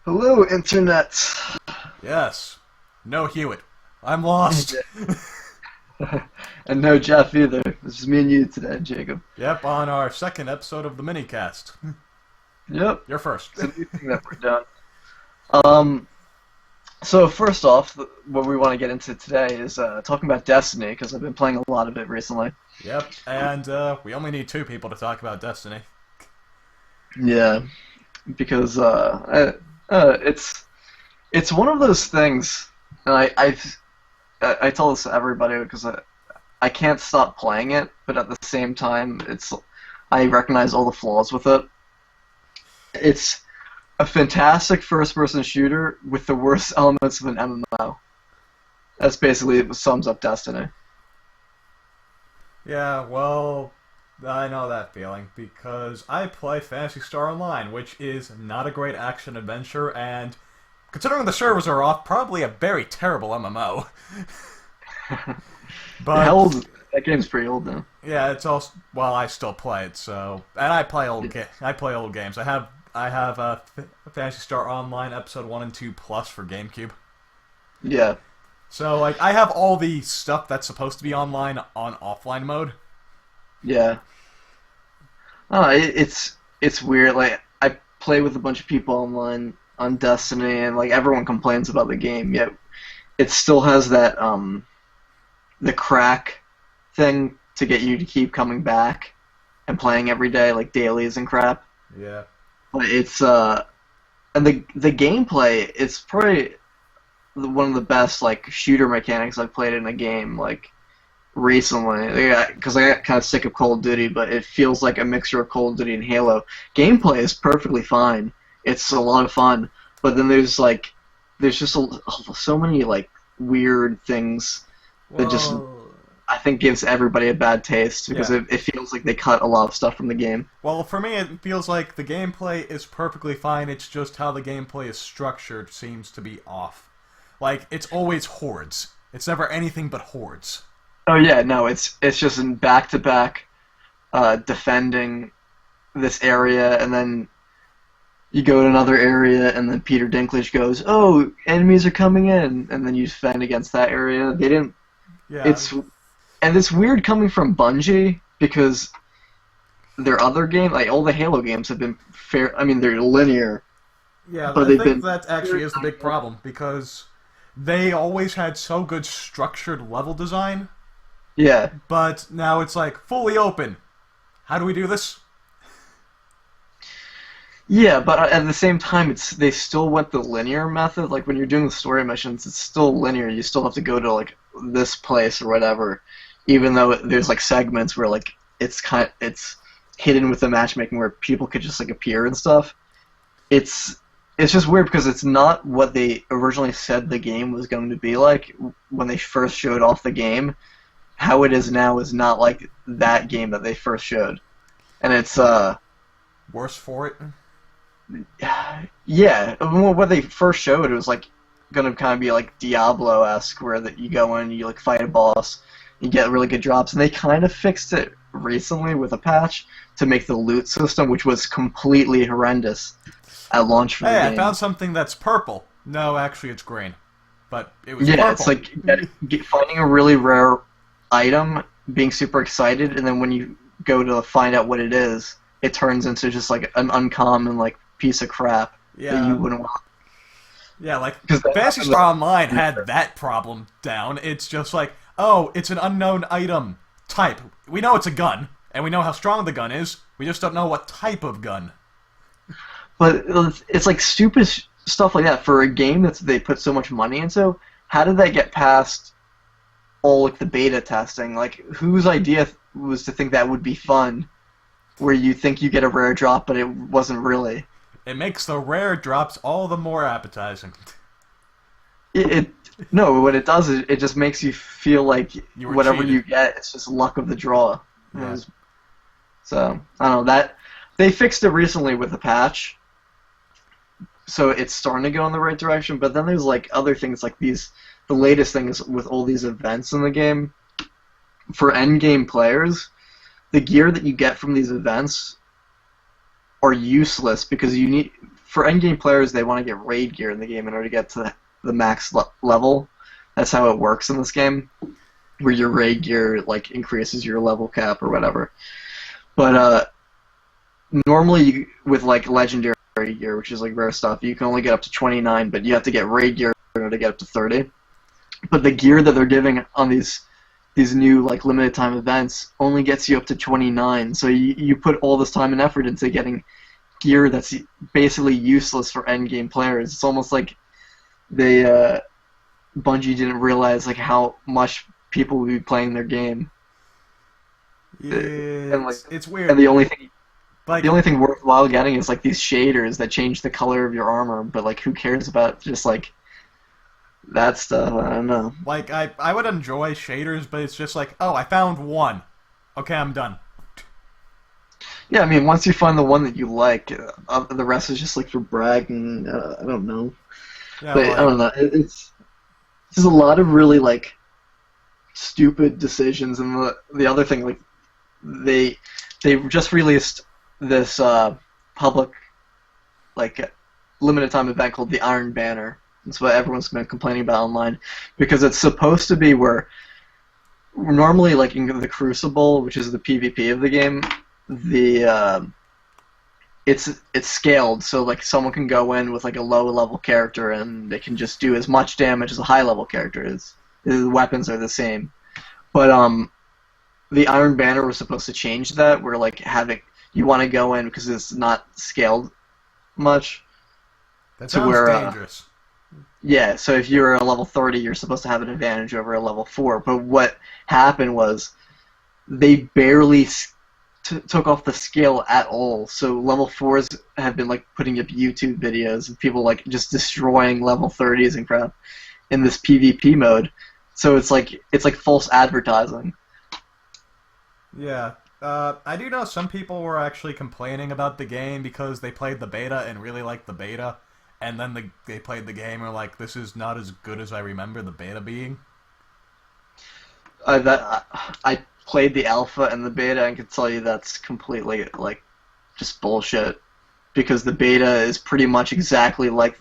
Hello, Internet. Yes. No Hewitt. I'm lost. And no Jeff either. It's just me and you today, Jacob. Yep, on our second episode of the Minicast. Yep, You're first. it's a new thing that we're doing. Um, so first off, what we want to get into today is talking about Destiny because I've been playing a lot of it recently. Yep, and we only need two people to talk about Destiny. Yeah, because it's one of those things, and I tell this to everybody because I can't stop playing it, but at the same time, I recognize all the flaws with it. It's a fantastic first-person shooter with the worst elements of an MMO. That's basically what sums up Destiny. Yeah, well, I know that feeling because I play Phantasy Star Online, which is not a great action adventure, and considering the servers are off, probably a very terrible MMO. How But old? That game's pretty old now. yeah, it's also well, I still play it, so and I play old games. I have Fantasy Star Online Episode 1 and 2 Plus for GameCube. Yeah, So like I have all the stuff that's supposed to be online on offline mode. yeah. It's weird. Like I play with a bunch of people online on Destiny, and like everyone complains about the game, yet it still has that the crack thing to get you to keep coming back and playing every day, like dailies and crap. Yeah. But it's and the gameplay, it's probably one of the best like shooter mechanics I've played in a game like recently. Because I got kind of sick of Call of Duty, but it feels like a mixture of Call of Duty and Halo. Gameplay is perfectly fine. It's a lot of fun, but then there's just so many like weird things that just Well, I think gives everybody a bad taste because yeah. it feels like they cut a lot of stuff from the game. Well, for me, it feels like the gameplay is perfectly fine. It's just how the gameplay is structured seems to be off. Like it's always hordes. It's never anything but hordes. Oh yeah, no, it's just in back to back defending this area, and then you go to another area, and then Peter Dinklage goes, "Oh, enemies are coming in," and then you defend against that area. They didn't. Yeah. It's and it's weird coming from Bungie because their other game, like all the Halo games, have been fair. I mean, they're linear, Yeah, but I they've think been. that actually is the big problem because they always had so good structured level design, Yeah, but now it's like fully open. How do we do this? yeah, but at the same time, they still went the linear method. Like when you're doing the story missions, it's still linear. You still have to go to like this place or whatever, even though there's like segments where like it's hidden with the matchmaking where people could just like appear and stuff. It's it's just weird because it's not what they originally said the game was going to be like when they first showed off the game. How it is now is not like that game that they first showed, and it's Worse for it. yeah, well, what they first showed, it was like gonna kind of be like Diablo-esque, where that you go in, you like fight a boss, you get really good drops, and they kind of fixed it recently with a patch to make the loot system, which was completely horrendous at launch for the Hey, I game. found something that's purple. No, actually, it's green, but it was Yeah, it's purple. like finding a really rare item, being super excited, and then when you go to find out what it is, it turns into just like an uncommon like piece of crap that you Yeah, wouldn't want. yeah. Like Because that Fantasy happened Star Online with had that problem down. It's just like, oh, it's an unknown item type. We know it's a gun, and we know how strong the gun is. We just don't know what type of gun. But it's like stupid stuff like that for a game that they put so much money into. How did that get past all like the beta testing? Like whose idea was to think that would be fun, where you think you get a rare drop, but it wasn't really. It makes the rare drops all the more appetizing. It no, what it does is it just makes you feel like You were whatever cheated. you get, it's just luck of the draw. Yeah. So I don't know that they fixed it recently with a patch, so it's starting to go in the right direction. But then there's like other things like these. The latest thing is with all these events in the game for end game players. The gear that you get from these events are useless because you need for endgame players, they want to get raid gear in the game in order to get to the max level. That's how it works in this game, where your raid gear like increases your level cap or whatever. But normally with like legendary gear, which is like rare stuff, you can only get up to 29, but you have to get raid gear in order to get up to 30. But the gear that they're giving on these new like limited time events only gets you up to 29. So you put all this time and effort into getting gear that's basically useless for end game players. It's almost like they Bungie didn't realize like how much people would be playing their game. Yeah, and like it's weird. And like, the only thing worthwhile getting is like these shaders that change the color of your armor, but like who cares about just like that stuff? I don't know. Like I would enjoy shaders, but it's just like, oh, I found one. Okay, I'm done. Yeah, I mean, once you find the one that you like, the rest is just like for bragging. I don't know, Yeah, but like, I don't know. It's there's a lot of really like stupid decisions, and the other thing, like they just released this public like limited time event called the Iron Banner. That's what everyone's been complaining about online, because it's supposed to be where normally like in the Crucible, which is the PvP of the game, the it's scaled, so like someone can go in with like a low level character and they can just do as much damage as a high level character is. The weapons are the same, but the Iron Banner was supposed to change that. Where like having you want to go in because it's not scaled much. that to sounds where dangerous. Yeah, so if you're a level 30, you're supposed to have an advantage over a level 4. But what happened was they barely took off the scale at all. So level 4s have been like putting up YouTube videos of people like just destroying level 30s and crap in this PvP mode. So it's like false advertising. Yeah. I do know some people were actually complaining about the game because they played the beta and really liked the beta. And then they played the game and were like, this is not as good as I remember the beta being. I played the alpha and the beta and can tell you that's completely like just bullshit, because the beta is pretty much exactly like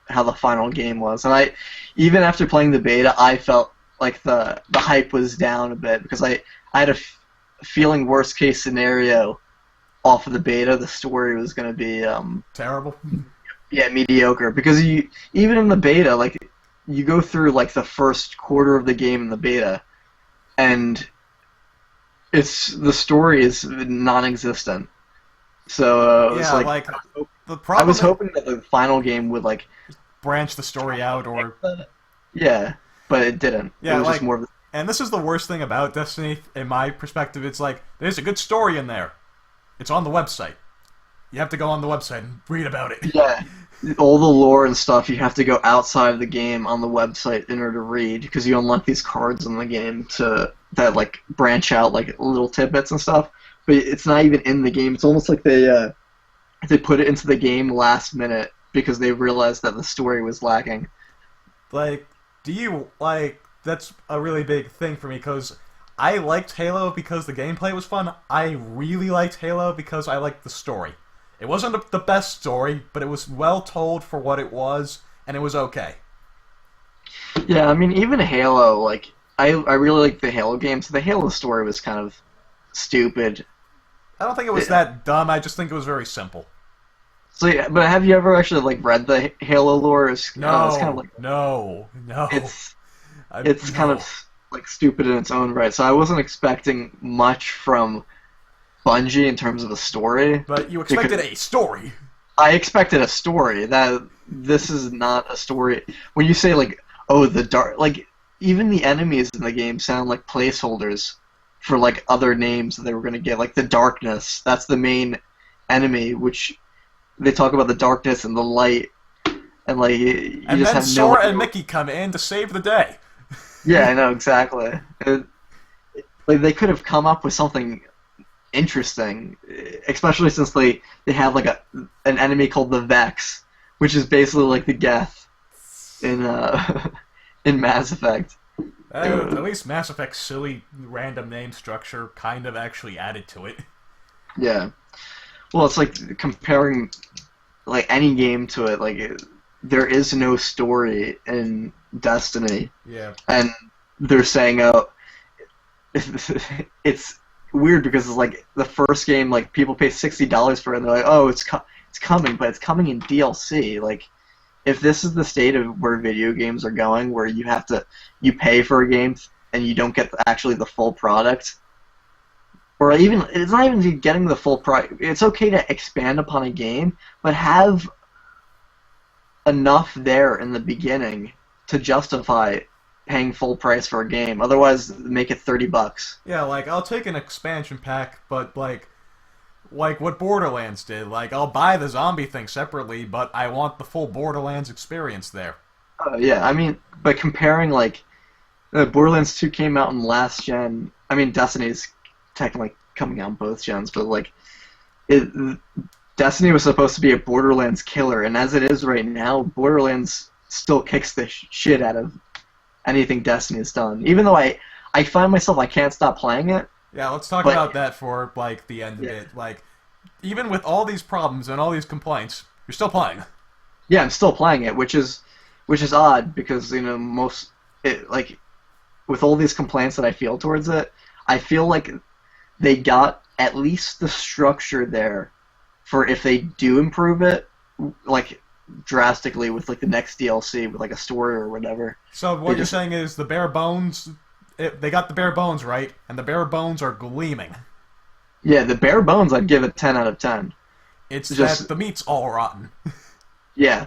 how the final game was. And even after playing the beta, I felt like the hype was down a bit, because I had a feeling worst case scenario off of the beta, the story was going to be terrible. Yeah, mediocre, because even in the beta, like you go through like the first quarter of the game in the beta, and the story is non-existent. So yeah, like the I problem was hoping that the final game would like branch the story out, or yeah, but it didn't. Yeah, it was like, just more of the... And this is the worst thing about Destiny, in my perspective. It's like there's a good story in there. It's on the website. You have to go on the website and read about it. Yeah, all the lore and stuff, you have to go outside of the game on the website in order to read, because you unlock these cards in the game that like branch out like little tidbits and stuff. But it's not even in the game. It's almost like they put it into the game last minute because they realized that the story was lacking. Like, that's a really big thing for me, because I liked Halo because the gameplay was fun. I really liked Halo because I liked the story. It wasn't the best story, but it was well told for what it was, and it was okay. Yeah, I mean, even Halo, like, I really like the Halo games. The Halo story was kind of stupid. I don't think it was that dumb, I just think it was very simple. So, yeah, but have you ever actually, like, read the Halo lore? It's kind of like... No. It's kind of, like, stupid in its own right, so I wasn't expecting much from Bungie in terms of a story. But you expected a story. I expected a story. This is not a story. When you say, like, oh, the dark... Like, even the enemies in the game sound like placeholders for, like, other names that they were going to get. Like, the Darkness. That's the main enemy, which they talk about the darkness and the light. And, like, you and just then have Sora no... and Mickey come in to save the day. Yeah, I know, exactly. Like, they could have come up with something interesting, especially since they have like an enemy called the Vex, which is basically like the Geth in in Mass Effect. At least Mass Effect's silly random name structure kind of actually added to it. Yeah. Well, it's like comparing like any game to it. There is no story in Destiny, Yeah. and they're saying, "Oh, it's weird because it's like the first game, like people pay $60 for it, and they're like, oh, it's coming, but it's coming in DLC. Like, if this is the state of where video games are going, where you pay for a game and you don't get actually the full product, or even it's not even getting the full price. It's okay to expand upon a game, but have enough there in the beginning to justify paying full price for a game. Otherwise, make it $30. Yeah, like I'll take an expansion pack, but like what Borderlands did. Like I'll buy the zombie thing separately, but I want the full Borderlands experience there. Yeah, I mean, but comparing Borderlands 2 came out in last gen. I mean, Destiny's technically coming out in both gens, but it, Destiny was supposed to be a Borderlands killer, and as it is right now, Borderlands still kicks the shit out of anything Destiny's done. Even though I find myself I can't stop playing it. Yeah, let's talk But about that for like the end of it. Like, even with all these problems and all these complaints, you're still playing. yeah, I'm still playing it, which is odd because with all these complaints that I feel towards it, I feel like they got at least the structure there for if they do improve it, like drastically with like the next DLC with like a story or whatever. So what you're saying is the bare bones, they got the bare bones right, and the bare bones are gleaming. Yeah, the bare bones I'd give it 10 out of 10. It's just that the meat's all rotten. Yeah,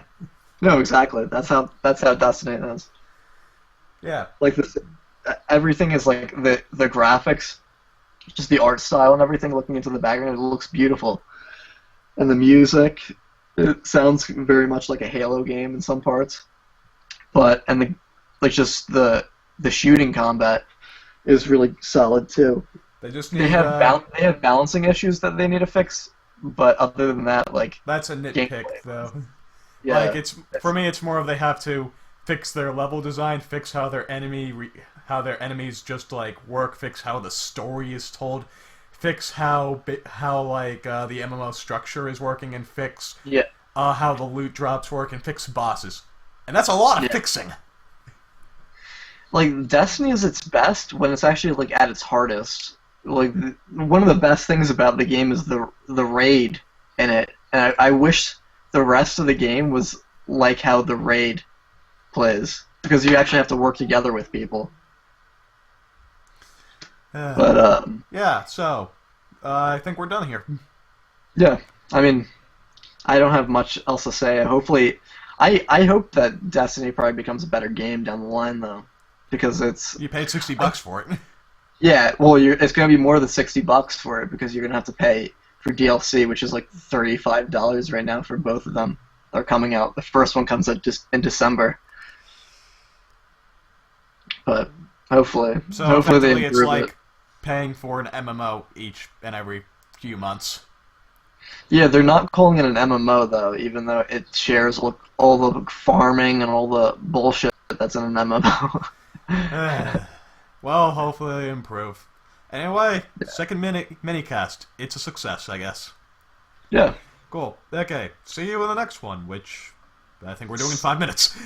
no, exactly. That's how Destiny is. Yeah, Like everything is like the graphics, just the art style and everything. Looking into the background, it looks beautiful, and the music, it sounds very much like a Halo game in some parts. Just the shooting combat is really solid too. they just need. They have balancing issues that they need to fix, but other than that, like That's a nitpick, gameplay. though. Yeah, Like for me, it's more of they have to fix their level design, fix how their enemies just like work, fix how the story is told, fix how the MMO structure is working, and fix yeah, how the loot drops work, and fix bosses. And that's a lot of yeah. fixing. Like Destiny is its best when it's actually like at its hardest. Like one of the best things about the game is the raid in it, and I wish the rest of the game was like how the raid plays, because you actually have to work together with people. But Yeah, so I think we're done here. yeah, I mean, I don't have much else to say. Hopefully, I hope that Destiny probably becomes a better game down the line, though, because You paid $60 for it. yeah, well, it's gonna be more than $60 for it because you're gonna have to pay for DLC, which is like $35 right now for both of them. They're coming out. The first one comes out just in December, but hopefully So they effectively, it's improve like it. paying for an MMO each and every few months. Yeah, they're not calling it an MMO though, even though it shares all the farming and all the bullshit that's in an MMO. Well, hopefully they improve. Anyway, second minicast. It's a success, I guess. Yeah. Cool. Okay, see you in the next one, which I think we're doing in 5 minutes.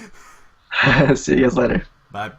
See you guys later. Bye.